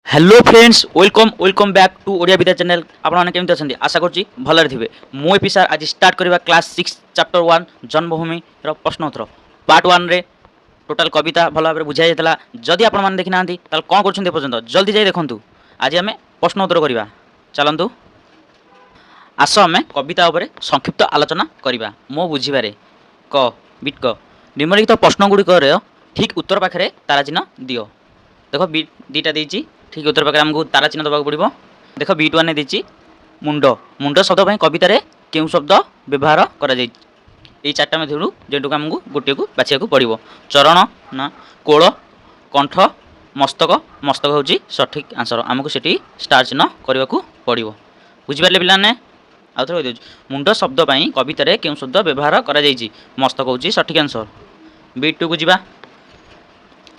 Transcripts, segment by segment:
Hello friends welcome back to Odia Vidya channel. आपने केमती अच्छा आशा करुँची भलरे थे। मु एपिसार आज स्टार्ट करवा क्लास 6 चैप्टर 1 जन्मभूमि प्रश्नोत्तर पार्ट 1 रे टोटाल कविता भल भाव बुझाई जाता। जदि आपने देखी ना कौन कर पर्यटन जल्दी जाई देखूँ। आज आम प्रश्नोत्तर करवा चलतु। आस आम कविता उपरे संक्षिप्त आलोचना करवा मो बुझे क बिट क निम्नलिखित प्रश्नगुड़िक ठीक उत्तर पाखे तारा चिन्ह दियो। देख बिट दीटा देती ठीक उत्तर पाखे आमको तारा चिन्ह देवाक पड़ो। देख बिट वन देती मुंड मुंड शब्द कवितार क्यों शब्द व्यवहार कर चार्टा मध्य जेटू आमको गोटे को बाछा पड़ो। चरण ना कोल कंठ मस्तक मस्तक हूँ सठिक आंसर आमको से स्टार चिन्ह करने को पड़ो। बुझिपारे पे आउ थे कही मुंड शब्द कवितार क्यों शब्द व्यवहार कर मस्तक हूँ सठिक आंसर। बिट टू को जा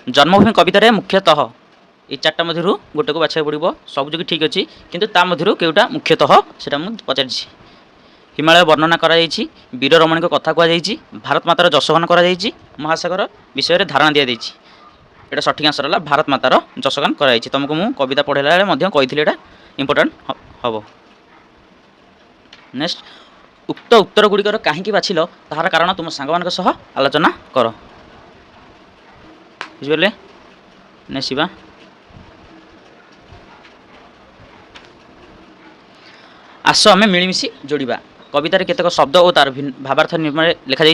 जन्मभूमि कवितार मुख्यतः ये चार्टा मध्य गोटे को बाछा पड़ो। सब जो ठीक अच्छे किंतु ता मध्य केउटा मुख्यतः से पचार हिमालय वर्णना कराई वीर रमणी कथा कहुई भारत मातार जशगान कर महासागर विषय धारणा दि जाइए। यहाँ सठिक आंसर है भारत मातार जशगान कराई। तुमको मुझे कविता पढ़ेला कही इम्पोर्टाट हम। नेक्स्ट उक्त उत्तर गुड़िकर कहीं बाछिल तार कारण तुम सांग मान सह आलोचना कर। बुझे नेक्स्ट आस आम मिलमिशि जोड़ा कवितार केतक शब्द और तार भावार्थ निर्माण लिखा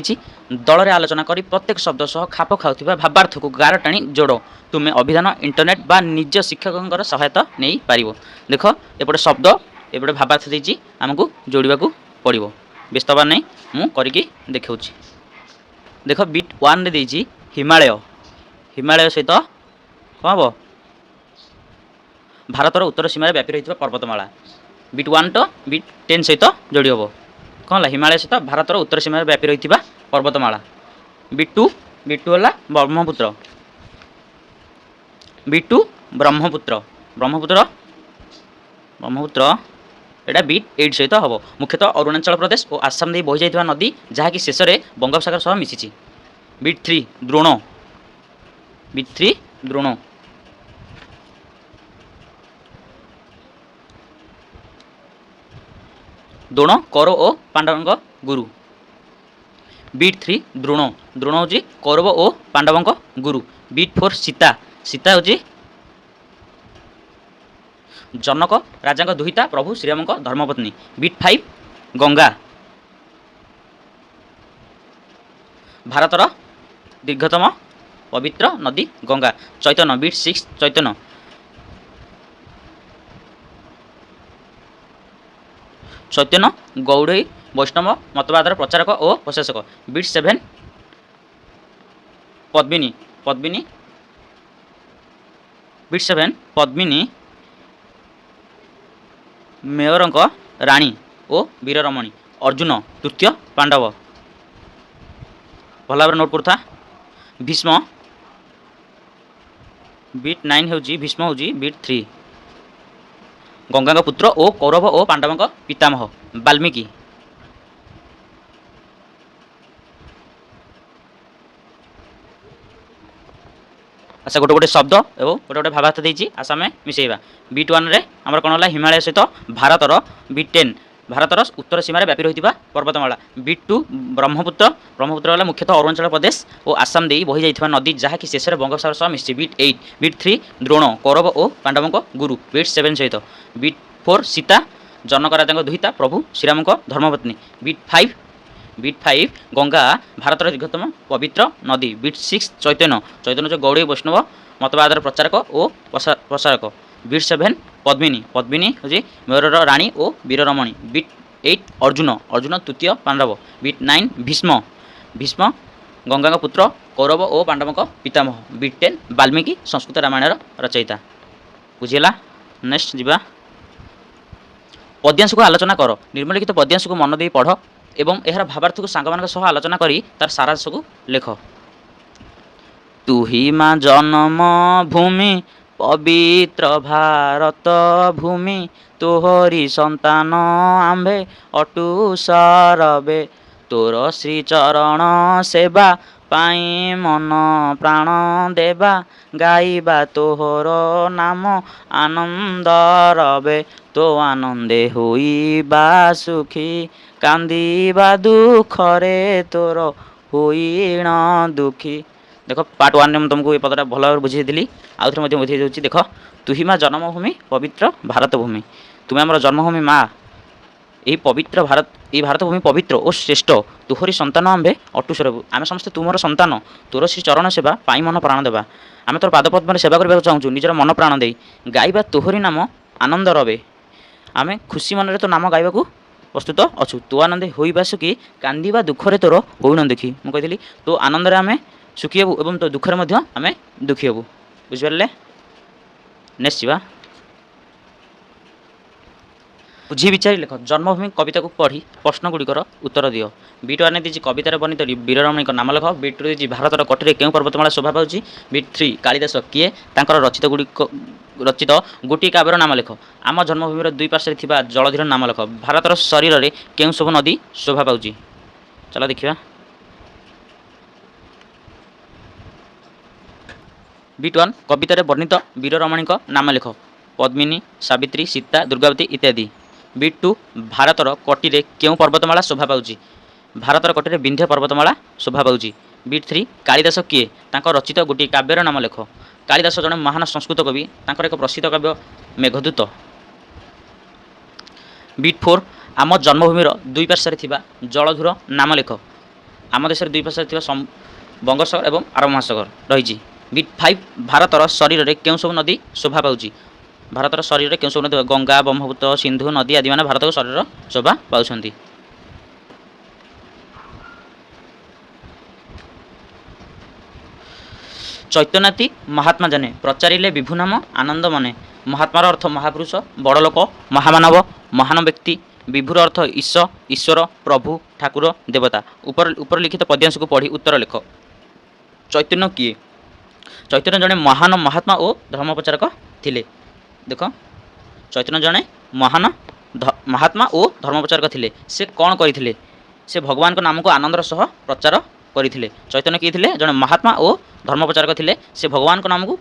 दल आलोचना कर प्रत्येक शब्द सह खाप खाऊा भावार्थ को गार टाणी जोड़। तुम्हें अभिधान इंटरनेट बा निज शिक्षक सहायता नहीं पार। देख एपटे शब्द एपटे भावार्थ देती आमको जोड़ा पड़ो। व्यस्त हबार नहीं मुझे देखा। देख बिट वन देती हिमालय हिमालय सहित कौन हम भारतर उत्तर सीमार व्यापी रही पर्वतमाला। बिट वन तो बिट 10 सहित जोड़ी हम कौन है हिमालय सहित भारतर उत्तर सीमार व्यापी रही पर्वतमाला। बिट टू है Brahmaputra. Bit to Brahmaputra Brahmaputra Brahmaputra Etah bit 8 सहित हम मुख्यतः अरुणाचल प्रदेश और आसाम दे बही जाइथिबा नदी जहाँकि शेष में बंगोपसागर सह मिशिछि। बिट 3 द्रोण बिट 3 द्रोण द्रोण कौरव और पांडवों गुरु। बिट 3 द्रोण द्रोण हूँ कौरव और पांडवों गुरु। बिट 4 सीता सीता हूँ जनक राजा दुहिता प्रभु श्रीराम धर्मपत्नी। बिट 5 गंगा भारतर दीर्घतम पवित्र नदी गंगा। चैतन्य बिट 6 चैतन्य चैतन्य गौड़ी वैष्णव मतवादर प्रचारक और प्रशासक। Bit 7 Padmini Padmini bit 7 Padmini mayor राणी और वीर रमणी। अर्जुन तृतीय पांडव भल भाव नोट करूँ। भीष्म बिट 9 हूँ भीष्म हूँ बिट 3 गंगा पुत्र और कौरव और पांडवों पितामह वाल्मीकि। अच्छा गोटे गोटे शब्द और गोटे गोटे भावार्थ देती आसाम मिसेवा। बिट वन रे आमर कौन है हिमालय सहित भारतर। बिट 10 भारतर उत्तर सीमार व्यापी रही पर्वतमाला। बिट 2 ब्रह्मपुत्र ब्रह्मपुत्र है मुख्यतः अरुणाचल प्रदेश और आसाम दे बही जाइथिबा नदी जहाँकि शेष में बंगोपसागर सह मिशी। बिट 8 बिट 3 द्रोण कौरव और पांडवों गुरु। बिट 7 सहित बिट 4 सीता जनक राजा दुहिता प्रभु श्रीराम धर्मपत्नी। बिट 5 गंगा भारतर दीर्घतम पवित्र नदी। बिट 6 चैतन्य चैतन्य जो गौड़ी वैष्णव मतवादर प्रचारक और प्रसारक। बिट 7 पद्मिनी पद्मिनी हूँ मेयर राणी और वीर रमणी। बिट 8 अर्जुन अर्जुन तृतीय पांडव। बिट 9 भीष्म भीष्म गंगा पुत्र कौरव और पांडवों पितामह। बिट 10 वाल्मीकि संस्कृत रामायण रचयिता। बुझीगला। नेक्स्ट जीवा पद्यांश को आलोचना कर। निम्नलिखित पद्यांश को मन दे पढ़ एवं यार भावार्थ को सांग मान सह आलोचना करी तार सारांश को लेख। तु ही माँ जन्म भूमि पवित्र भारत भूमि तोहरी संतान आम्भे अटु सरबे तोर श्रीचरण सेवा ପାଇଁ ମନ ପ୍ରାଣ ଦେବା, ଗାଇବା ତୋହର ନାମ ଆନନ୍ଦ ରବେ। ତୋ ଆନନ୍ଦେ ହୋଇବା ସୁଖୀ, କାନ୍ଦିବା ଦୁଃଖରେ ତୋର ହୋଇଣ ଦୁଃଖୀ। ଦେଖ ପାର୍ଟ 1 ରେ ମୁଁ ତୁମକୁ ଏ ପଦଟା ଭଲ ଭାବରେ ବୁଝେଇଥିଲି, ଆଉଥରେ ମଧ୍ୟ ବୁଝେଇ ଦେଉଛି। ଦେଖ, ତୁହି ମା ଜନ୍ମଭୂମି ପବିତ୍ର ଭାରତ ଭୂମି, ତୁମେ ଆମର ଜନ୍ମଭୂମି ମା, ଏହି ପବିତ୍ର ଭାରତ, ଏହି ଭାରତ ଭୂମି ପବିତ୍ର ଓ ଶ୍ରେଷ୍ଠ, ତୁହରି ସନ୍ତାନ ଆମ୍ଭେ ଅଟୁସରବୁ। ଆମେ ସମସ୍ତେ ତୁମର ସନ୍ତାନ, ତୋର ଶ୍ରୀ ଚରଣ ସେବା ପାଇଁ ମନ ପ୍ରାଣ ଦେବା। ଆମେ ତୋର ପାଦପଦ୍ମରେ ସେବା କରିବାକୁ ଚାହୁଁଛୁ ନିଜର ମନ ପ୍ରାଣ ଦେଇ, ଗାଇବା ତୋହରି ନାମ ଆନନ୍ଦ ରବେ। ଆମେ ଖୁସି ମନରେ ତୋ ନାମ ଗାଇବାକୁ ପ୍ରସ୍ତୁତ ଅଛୁ। ତୋ ଆନନ୍ଦେ ହୋଇବା ସୁଖୀ, କାନ୍ଦିବା ଦୁଃଖରେ ତୋର ହୋଇଣ ଦୁଃଖୀ। ମୁଁ କହିଥିଲି ତୋ ଆନନ୍ଦରେ ଆମେ ସୁଖୀ ହେବୁ ଏବଂ ତୋ ଦୁଃଖରେ ମଧ୍ୟ ଆମେ ଦୁଃଖୀ ହେବୁ। ବୁଝିପାରିଲେ? ନେକ୍ସଟ ଯିବା। ବୁଝି ବିଚାରି ଲେଖ। ଜନ୍ମଭୂମି କବିତାକୁ ପଢ଼ି ପ୍ରଶ୍ନଗୁଡ଼ିକର ଉତ୍ତର ଦିଅ। ବିଟ୍ 1 ଦେଇଛି କବିତାରେ ବର୍ଣ୍ଣିତ ବୀରରମଣୀଙ୍କ ନାମ ଲେଖ। ବିଟ୍ 2 ଦେଇଛି ଭାରତର କଟିରେ କେଉଁ ପର୍ବତମାଳା ଶୋଭା ପାଉଛି। ବିଟ୍ 3 କାଳିଦାସ କିଏ, ତାଙ୍କର ରଚିତ ଗୋଟିଏ କାବ୍ୟର ନାମ ଲେଖ। ଆମ ଜନ୍ମଭୂମିର ଦୁଇ ପାର୍ଶ୍ୱରେ ଥିବା ଜଳଧିର ନାମ ଲେଖ। ଭାରତର ଶରୀରରେ କେଉଁ ସବୁ ନଦୀ ଶୋଭା ପାଉଛି। ଚାଲ ଦେଖିବା। ବିଟ୍ 1 କବିତାରେ ବର୍ଣ୍ଣିତ ବୀରରମଣୀଙ୍କ ନାମ ଲେଖ। ପଦ୍ମିନୀ, ସାବିତ୍ରୀ, ସୀତା, ଦୁର୍ଗାବତୀ ଇତ୍ୟାଦି। ବିଟ୍ 2 ଭାରତର କଟିରେ କେଉଁ ପର୍ବତମାଳା ଶୋଭା ପାଉଛି। ଭାରତର କଟିରେ ବିନ୍ଧ୍ୟ ପର୍ବତମାଳା ଶୋଭା ପାଉଛି। ବିଟ୍ 3 କାଳିଦାସ କିଏ, ତାଙ୍କ ରଚିତ ଗୋଟିଏ କାବ୍ୟର ନାମ ଲେଖ। କାଳିଦାସ ଜଣେ ମହାନ ସଂସ୍କୃତ କବି, ତାଙ୍କର ଏକ ପ୍ରସିଦ୍ଧ କାବ୍ୟ ମେଘଦୂତ। ବିଟ୍ 4 ଆମ ଜନ୍ମଭୂମିର ଦୁଇ ପାର୍ଶ୍ୱରେ ଥିବା ଜଳଧର ନାମ ଲେଖ। ଆମ ଦେଶରେ ଦୁଇ ପାର୍ଶ୍ୱରେ ଥିବା ବଙ୍ଗୋପସାଗର ଏବଂ ଆରବ ମହାସାଗର ରହିଛି। ବିଟ୍ 5 ଭାରତର ଶରୀରରେ କେଉଁ ସବୁ ନଦୀ ଶୋଭା ପାଉଛି। ଭାରତର ଶରୀରରେ କେଉଁ ସବୁ ନଦୀ, ଗଙ୍ଗା, ବ୍ରହ୍ମପୁତ୍ର, ସିନ୍ଧୁ ନଦୀ ଆଦିମାନେ ଭାରତର ଶରୀର ଶୋଭା ପାଉଛନ୍ତି। ଚୈତନ୍ୟତି ମହାତ୍ମା ଜାନେ, ପଚାରିଲେ ବିଭୁ ନାମ ଆନନ୍ଦ ମନେ। ମହାତ୍ମାର ଅର୍ଥ ମହାପୁରୁଷ, ବଡ଼ ଲୋକ, ମହାମାନବ, ମହାନ ବ୍ୟକ୍ତି। ବିଭୁର ଅର୍ଥ ଈଶ, ଈଶ୍ୱର, ପ୍ରଭୁ, ଠାକୁର, ଦେବତା। ଉପର ଲିଖିତ ପଦ୍ୟାଂଶକୁ ପଢ଼ି ଉତ୍ତର ଲେଖ। ଚୈତନ୍ୟ କିଏ? ଚୈତନ୍ୟ ଜଣେ ମହାନ ମହାତ୍ମା ଓ ଧର୍ମପ୍ରଚାରକ ଥିଲେ। ଦେଖ, ଚୈତନ୍ୟ ଜଣେ ମହାନ ମହାତ୍ମା ଓ ଧର୍ମପ୍ରଚାରକ ଥିଲେ। ସେ କ'ଣ କରିଥିଲେ? ସେ ଭଗବାନଙ୍କ ନାମକୁ ଆନନ୍ଦର ସହ ପ୍ରଚାର କରିଥିଲେ। ଚୈତନ୍ୟ କିଏ ଥିଲେ? ଜଣେ ମହାତ୍ମା ଓ ଧର୍ମପ୍ରଚାରକ ଥିଲେ। ସେ ଭଗବାନଙ୍କ ନାମକୁ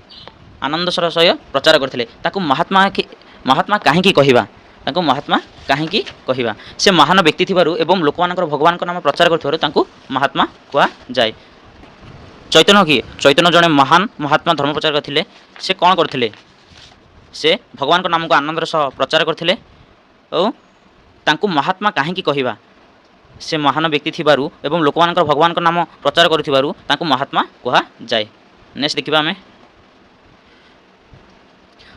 ଆନନ୍ଦର ସହ ପ୍ରଚାର କରିଥିଲେ। ତାକୁ ମହାତ୍ମା କାହିଁକି କହିବା? ତାଙ୍କୁ ମହାତ୍ମା କାହିଁକି କହିବା? ସେ ମହାନ ବ୍ୟକ୍ତି ଥିବାରୁ ଏବଂ ଲୋକମାନଙ୍କର ଭଗବାନଙ୍କ ନାମ ପ୍ରଚାର କରୁଥିବାରୁ ତାଙ୍କୁ ମହାତ୍ମା କୁହାଯାଏ। ଚୈତନ୍ୟ କିଏ? ଚୈତନ୍ୟ ଜଣେ ମହାନ ମହାତ୍ମା ଧର୍ମପ୍ରଚାରକ ଥିଲେ। ସେ କ'ଣ କରିଥିଲେ? ସେ ଭଗବାନଙ୍କ ନାମକୁ ଆନନ୍ଦର ସହ ପ୍ରଚାର କରିଥିଲେ ଓ ତାଙ୍କୁ ମହାତ୍ମା କାହିଁକି କହିବା? ସେ ମହାନ ବ୍ୟକ୍ତି ଥିବାରୁ ଏବଂ ଲୋକମାନଙ୍କର ଭଗବାନଙ୍କ ନାମ ପ୍ରଚାର କରୁଥିବାରୁ ତାଙ୍କୁ ମହାତ୍ମା କୁହାଯାଏ। ନେକ୍ସଟ ଦେଖିବା ଆମେ।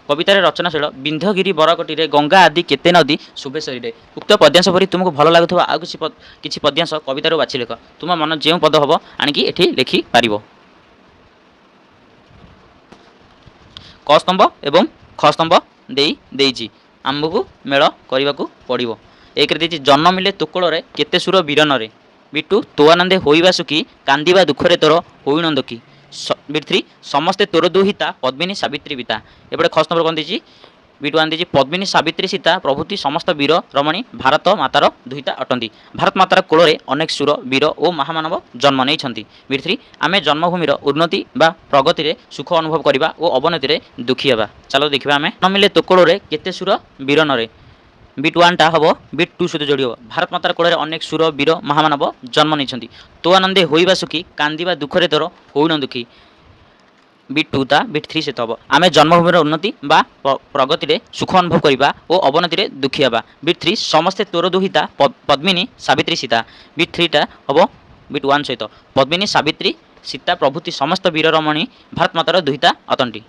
କବିତାରେ ରଚନାଶୀଳ। ବିନ୍ଧ୍ୟଗିରି ବରକଟିରେ, ଗଙ୍ଗା ଆଦି କେତେ ନଦୀ ଶୁଭେଶ୍ୱରୀରେ। ଉକ୍ତ ପଦ୍ୟାଂଶ ପରି ତୁମକୁ ଭଲ ଲାଗୁଥିବା ଆଉ କିଛି ପଦ୍ୟାଂଶ କବିତାରୁ ବାଛି ଲେଖ। ତୁମ ମନ ଯେଉଁ ପଦ ହେବ ଆଣିକି ଏଠି ଲେଖିପାରିବ। କ ସ୍ତମ୍ଭ ଏବଂ ଖ ସ୍ତମ୍ଭ ଦେଇଛି, ଆମ୍ଭକୁ ମେଳ କରିବାକୁ ପଡ଼ିବ। ଏକରେ ଦେଇଛି ଜନ୍ମ ମିଳେ ତୋକଳରେ କେତେ ସୁର ବୀରନରେ। ବିଟ୍ 2 ତୋ ଆନନ୍ଦେ ହୋଇବା ସୁଖୀ, କାନ୍ଦିବା ଦୁଃଖରେ ତୋର ହୋଇଣ ଦୁଃଖୀ। ବିଟ୍ 3 ସମସ୍ତେ ତୋର ଦୁହିତା, ପଦ୍ମିନୀ ସାବିତ୍ରୀ ପିତା। ଏପଟେ ଖ ସ୍ତମ୍ଭରେ କ'ଣ ଦେଇଛି? ବିଟ୍ 1 ଦେଇଛି ପଦ୍ମିନୀ ସାବିତ୍ରୀ ସୀତା ପ୍ରଭୃତି ସମସ୍ତ ବୀର ରମଣୀ ଭାରତ ମାତାର ଦୁହିତା ଅଟନ୍ତି। ଭାରତ ମାତାର କୋଳରେ ଅନେକ ସୁର, ବୀର ଓ ମହାମାନବ ଜନ୍ମ ନେଇଛନ୍ତି। ବିଟ୍ 3 ଆମେ ଜନ୍ମଭୂମିର ଉନ୍ନତି ବା ପ୍ରଗତିରେ ସୁଖ ଅନୁଭବ କରିବା ଓ ଅବନତିରେ ଦୁଃଖୀ ହେବା। ଚାଲ ଦେଖିବା ଆମେ। ନ ମିଳେ ତୋ କୋଳରେ କେତେ ସୁର ବୀରନରେ। ବିଟ୍ 1ଟା ହେବ ବିଟ୍ 2 ସହିତ ଯୋଡ଼ି ହେବ। ଭାରତ ମାତାର କୋଳରେ ଅନେକ ସୁର, ବୀର, ମହାମାନବ ଜନ୍ମ ନେଇଛନ୍ତି। ତୋ ଆନନ୍ଦେ ହୋଇବା ସୁଖୀ, କାନ୍ଦିବା ଦୁଃଖରେ ତୋର ହୋଇଣ ଦୁଃଖୀ। ବିଟ୍ 2ଟା ବିଟ୍ 3 ସହିତ ହେବ। ଆମେ ଜନ୍ମଭୂମିର ଉନ୍ନତି ବା ପ୍ରଗତିରେ ସୁଖ ଅନୁଭବ କରିବା ଓ ଅବନତିରେ ଦୁଃଖୀ ହେବା। ବିଟ୍ 3 ସମସ୍ତେ ତୋର ଦୁହିତା, ପଦ୍ମିନୀ ସାବିତ୍ରୀ ସୀତା। ବିଟ୍ 3ଟା ହେବ ବିଟ୍ 1 ସହିତ। ପଦ୍ମିନୀ ସାବିତ୍ରୀ ସୀତା ପ୍ରଭୃତି ସମସ୍ତ ବୀର ରମଣୀ ଭାରତ ମାତାର ଦୁହିତା ଅଟନ୍ତି।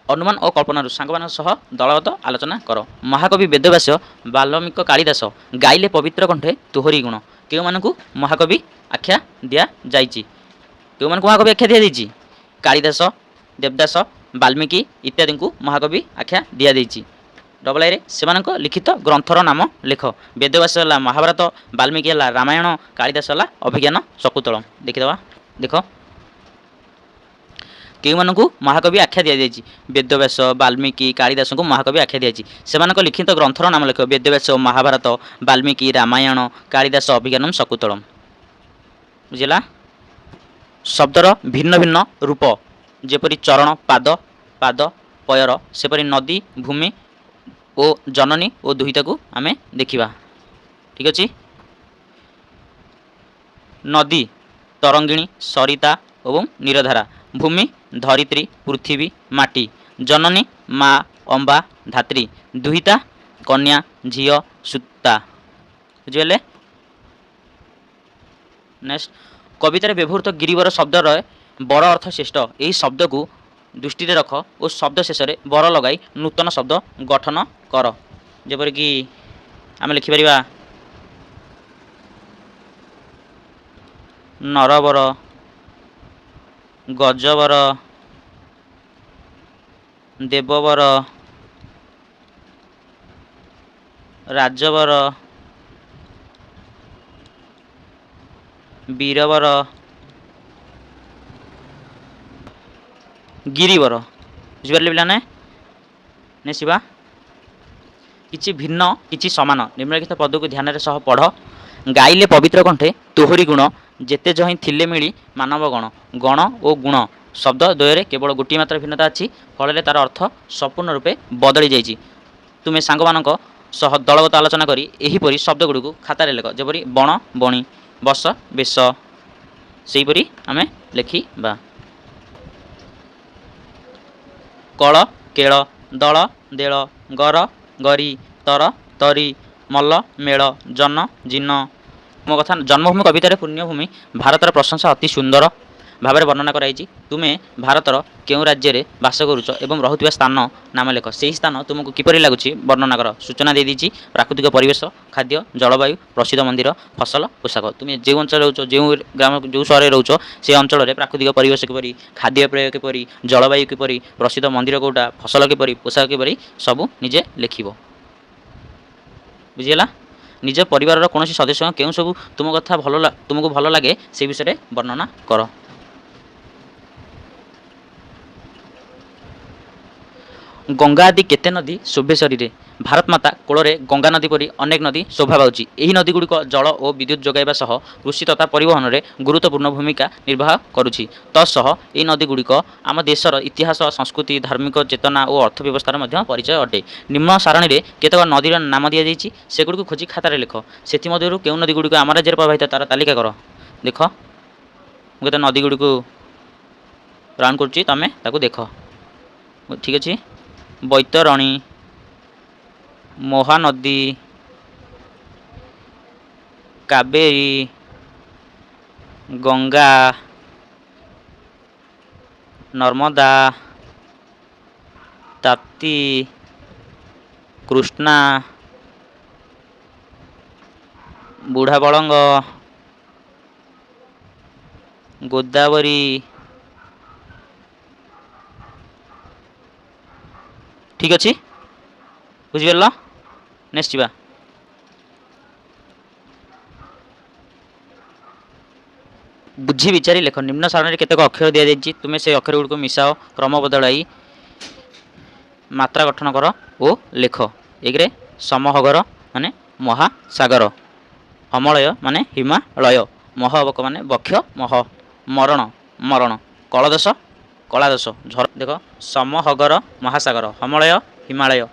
ଅନୁମାନ ଓ କଳ୍ପନାରୁ ସାଙ୍ଗମାନଙ୍କ ସହ ଦଳଗତ ଆଲୋଚନା କର। ମହାକବି ବେଦବ୍ୟାସ, ବାଲ୍ମୀକି, କାଳିଦାସ ଗାଇଲେ ପବିତ୍ର କଣ୍ଠେ ତୋହରି ଗୁଣ। କେଉଁମାନଙ୍କୁ ମହାକବି ଆଖ୍ୟା ଦିଆଯାଇଛି? କେଉଁମାନଙ୍କୁ ମହାକବି ଆଖ୍ୟା ଦିଆଯାଇଛି? କାଳିଦାସ, ଦେବଦାସ, ବାଲ୍ମୀକି ଇତ୍ୟାଦିଙ୍କୁ ମହାକବି ଆଖ୍ୟା ଦିଆଯାଇଛି। ଡବଲ ଆଇରେ ସେମାନଙ୍କ ଲିଖିତ ଗ୍ରନ୍ଥର ନାମ ଲେଖ। ବେଦବ୍ୟାସ ହେଲା ମହାଭାରତ, ବାଲ୍ମୀକି ହେଲା ରାମାୟଣ, କାଳିଦାସ ହେଲା ଅଭିଜ୍ଞାନ ଶକୁନ୍ତଳମ୍। ଦେଖିଦେବା। ଦେଖ, କେଉଁମାନଙ୍କୁ ମହାକବି ଆଖ୍ୟା ଦିଆଯାଇଛି? ବେଦବ୍ୟାସ, ବାଲ୍ମୀକି, କାଳିଦାସଙ୍କୁ ମହାକବି ଆଖ୍ୟା ଦିଆଯାଇଛି। ସେମାନଙ୍କ ଲିଖିତ ଗ୍ରନ୍ଥର ନାମ ଲେଖ। ବେଦବ୍ୟାସ ମହାଭାରତ, ବାଲ୍ମୀକି ରାମାୟଣ, କାଳିଦାସ ଅଭିଜ୍ଞାନମ୍ ଶକୁନ୍ତଳମ୍। ବୁଝିଲା? ଶବ୍ଦର ଭିନ୍ନ ଭିନ୍ନ ରୂପ ଯେପରି ଚରଣ, ପାଦ, ପାଦ, ପୟର, ସେପରି ନଦୀ, ଭୂମି ଓ ଜନନୀ ଓ ଦୁହିତାକୁ ଆମେ ଦେଖିବା। ଠିକ୍ ଅଛି। ନଦୀ ତରଙ୍ଗିଣୀ, ସରିତା ଏବଂ ନିରଧାରା। ଭୂମି ଧରିତ୍ରୀ, ପୃଥିବୀ, ମାଟି। ଜନନୀ ମା, ଅମ୍ବା, ଧାତ୍ରୀ। ଦୁହିତା କନ୍ୟା, ଝିଅ, ସୂତା। ବୁଝିପାରିଲେ? ନେକ୍ସଟ, କବିତାରେ ବ୍ୟବହୃତ ଗିରିବର ଶବ୍ଦର ବର ଅର୍ଥ ଶ୍ରେଷ୍ଠ। ଏହି ଶବ୍ଦକୁ ଦୃଷ୍ଟିରେ ରଖ ଓ ଶବ୍ଦ ଶେଷରେ ବର ଲଗାଇ ନୂତନ ଶବ୍ଦ ଗଠନ କର। ଯେପରିକି ଆମେ ଲେଖିପାରିବା ନରବର, ଗଜବର, ଦେବବର, ରାଜବର, ବୀରବର, ଗିରିବର। ବୁଝିପାରିଲେ ପିଲାମାନେ? ନେସିବା କିଛି ଭିନ୍ନ କିଛି ସମାନ ନିମ୍ନଲିଖିତ ପଦକୁ ଧ୍ୟାନରେ ସହ ପଢ଼। ଗାଇଲେ ପବିତ୍ର କଣ୍ଠେ ତୋହରି ଗୁଣ, ଯେତେ ଯହିଁ ଥିଲେ ମିଳି ମାନବ ଗଣ। ଗଣ ଓ ଗୁଣ ଶବ୍ଦ ଦ୍ୱୟରେ କେବଳ ଗୋଟିଏ ମାତ୍ର ଭିନ୍ନତା ଅଛି, ଫଳରେ ତାର ଅର୍ଥ ସମ୍ପୂର୍ଣ୍ଣ ରୂପେ ବଦଳି ଯାଇଛି। ତୁମେ ସାଙ୍ଗମାନଙ୍କ ସହ ଦଳଗତ ଆଲୋଚନା କରି ଏହିପରି ଶବ୍ଦଗୁଡ଼ିକୁ ଖାତାରେ ଲେଖ। ଯେପରି ବଣ, ବଣି, ବସ, ବେଶ। ସେହିପରି ଆମେ ଲେଖିବା। କଳ, କେଳ, ଦଳ, ଦେଳ, ଗର, ଗରି, ତର, ତରି, ମଲ, ମେଳ, ଜନ, ଜିନ। ମୋ କଥା, ଜନ୍ମଭୂମି କବିତାରେ ପୁଣ୍ୟଭୂମି ଭାରତର ପ୍ରଶଂସା ଅତି ସୁନ୍ଦର ଭାବରେ ବର୍ଣ୍ଣନା କରାଯାଇଛି। ତୁମେ ଭାରତର କେଉଁ ରାଜ୍ୟରେ ବାସ କରୁଛ ଏବଂ ରହୁଥିବା ସ୍ଥାନ ନାମ ଲେଖ। ସେହି ସ୍ଥାନ ତୁମକୁ କିପରି ଲାଗୁଛି ବର୍ଣ୍ଣନା କର। ସୂଚନା ଦେଇଦେଇଛି ପ୍ରାକୃତିକ ପରିବେଶ, ଖାଦ୍ୟ, ଜଳବାୟୁ, ପ୍ରସିଦ୍ଧ ମନ୍ଦିର, ଫସଲ, ପୋଷାକ। ତୁମେ ଯେଉଁ ଅଞ୍ଚଳରେ ରହୁଛ, ଯେଉଁ ଗ୍ରାମ, ଯେଉଁ ସହରରେ ରହୁଛ, ସେହି ଅଞ୍ଚଳରେ ପ୍ରାକୃତିକ ପରିବେଶ କିପରି, ଖାଦ୍ୟପେୟ କିପରି, ଜଳବାୟୁ କିପରି, ପ୍ରସିଦ୍ଧ ମନ୍ଦିର କେଉଁଟା, ଫସଲ କିପରି, ପୋଷାକ କିପରି, ସବୁ ନିଜେ ଲେଖିବ। ବୁଝିହେଲା? ନିଜ ପରିବାରର କୌଣସି ସଦସ୍ୟ କେଉଁ ସବୁ ତୁମକୁ ଭଲ ଲାଗେ ସେ ବିଷୟରେ ବର୍ଣ୍ଣନା କର। ଗଙ୍ଗା ଆଦି କେତେ ନଦୀ ଶୋଭେ ଶରୀରେ। ଭାରତ ମାତା କୋଳରେ ଗଙ୍ଗା ନଦୀ ପରି ଅନେକ ନଦୀ ଶୋଭା ପାଉଛି। ଏହି ନଦୀଗୁଡ଼ିକ ଜଳ ଓ ବିଦ୍ୟୁତ୍ ଯୋଗାଇବା ସହ କୃଷି ତଥା ପରିବହନରେ ଗୁରୁତ୍ୱପୂର୍ଣ୍ଣ ଭୂମିକା ନିର୍ବାହ କରୁଛି। ତତ୍ସହ ଏହି ନଦୀଗୁଡ଼ିକ ଆମ ଦେଶର ଇତିହାସ, ସଂସ୍କୃତି, ଧାର୍ମିକ ଚେତନା ଓ ଅର୍ଥବ୍ୟବସ୍ଥାର ମଧ୍ୟ ପରିଚୟ ଅଟେ। ନିମ୍ନ ସାରଣୀରେ କେତେକ ନଦୀର ନାମ ଦିଆଯାଇଛି, ସେଗୁଡ଼ିକୁ ଖୋଜି ଖାତାରେ ଲେଖ। ସେଥିମଧ୍ୟରୁ କେଉଁ ନଦୀଗୁଡ଼ିକ ଆମ ରାଜ୍ୟରେ ପ୍ରବାହିତ ତାର ତାଲିକା କର। ଦେଖ, ମୁଁ କେତେ ନଦୀଗୁଡ଼ିକୁ ରାଉଣ୍ଡ କରୁଛି, ତମେ ତାକୁ ଦେଖ। ଠିକ୍ ଅଛି। ବୈତରଣୀ, ମହାନଦୀ, କାବେରୀ, ଗଙ୍ଗା, ନର୍ମଦା, ତାପ୍ତି, କୃଷ୍ଣା, ବୁଢ଼ାବଳଙ୍ଗ, ଗୋଦାବରୀ। ଠିକ୍ ଅଛି। ବୁଝିପାରିଲ? ନେକ୍ସଟ ଯିବା। ବୁଝି ବିଚାରି ଲେଖ। ନିମ୍ନ ସାରଣୀରେ କେତେକ ଅକ୍ଷର ଦିଆଯାଇଛି, ତୁମେ ସେ ଅକ୍ଷରଗୁଡ଼ିକୁ ମିଶାଅ, କ୍ରମ ବଦଳାଇ ମାତ୍ରା ଗଠନ କର ଓ ଲେଖ। ଏକରେ ସମହଗର ମାନେ ମହାସାଗର, ହମଳୟ ମାନେ ହିମାଳୟ, ମହବକ ମାନେ ବକ୍ଷ ମହ, ମରଣ ମରଣ, କଳଦଶ କଳାଦଶ। ଦେଖ, ସମହଗର ମହାସାଗର, ହମଳୟ ହିମାଳୟ,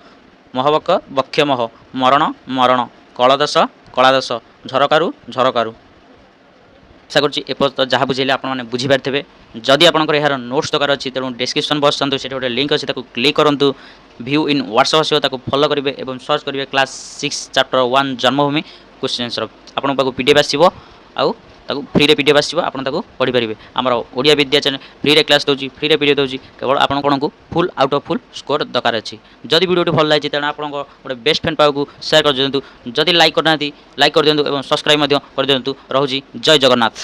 ମହବକ ବକ୍ଷମହ, ମରଣ ମରଣ, କଳଦଶ କଳାଦଶ, ଝରକାରୁ ଝରକାରୁ। ଆଶା କରୁଛି ଏପର୍ଯ୍ୟନ୍ତ ଯାହା ବୁଝେଇଲେ ଆପଣମାନେ ବୁଝିପାରିଥିବେ। ଯଦି ଆପଣଙ୍କର ଏହାର ନୋଟ୍ସ ଦରକାର ଅଛି, ତେଣୁ ଡେସ୍କ୍ରିପସନ୍ ବକ୍ସ ଯାଆନ୍ତୁ, ସେଠି ଗୋଟେ ଲିଙ୍କ୍ ଅଛି, ତାକୁ କ୍ଲିକ୍ କରନ୍ତୁ। ଭିଉ ଇନ୍ ହ୍ୱାଟ୍ସଆପ୍ ଆସିବ, ତାକୁ ଫଲୋ କରିବେ ଏବଂ ସର୍ଚ୍ଚ କରିବେ କ୍ଲାସ୍ 6 ଚାପ୍ଟର 1 ଜନ୍ମଭୂମି କ୍ୱେଶ୍ଚିନ୍ ଆନ୍ସର। ଆପଣଙ୍କ ପାଖକୁ PDF ଆସିବ, ଆଉ ତାକୁ ଫ୍ରିରେ PDF ଆସିବ, ଆପଣ ତାକୁ ପଢ଼ିପାରିବେ। ଆମର ଓଡ଼ିଆ ବିଦ୍ୟା ଚ୍ୟାନେଲ୍ ଫ୍ରିରେ କ୍ଲାସ୍ ଦେଉଛି, ଫ୍ରିରେ ଭିଡ଼ିଓ ଦେଉଛି। କେବଳ ଆପଣଙ୍କୁ ଫୁଲ୍ ଆଉଟ୍ ଅଫ୍ ଫୁଲ୍ ସ୍କୋର ଦରକାର ଅଛି। ଯଦି ଭିଡ଼ିଓଟି ଭଲ ଲାଗିଛି, ତେଣୁ ଆପଣଙ୍କ ଗୋଟେ ବେଷ୍ଟ ଫ୍ରେଣ୍ଡ ପାଖକୁ ସେୟାର କରିଦିଅନ୍ତୁ। ଯଦି ଲାଇକ୍ କରିନାହାନ୍ତି, ଲାଇକ୍ କରିଦିଅନ୍ତୁ ଏବଂ ସବସ୍କ୍ରାଇବ୍ ମଧ୍ୟ କରିଦିଅନ୍ତୁ। ରହୁଛି, ଜୟ ଜଗନ୍ନାଥ।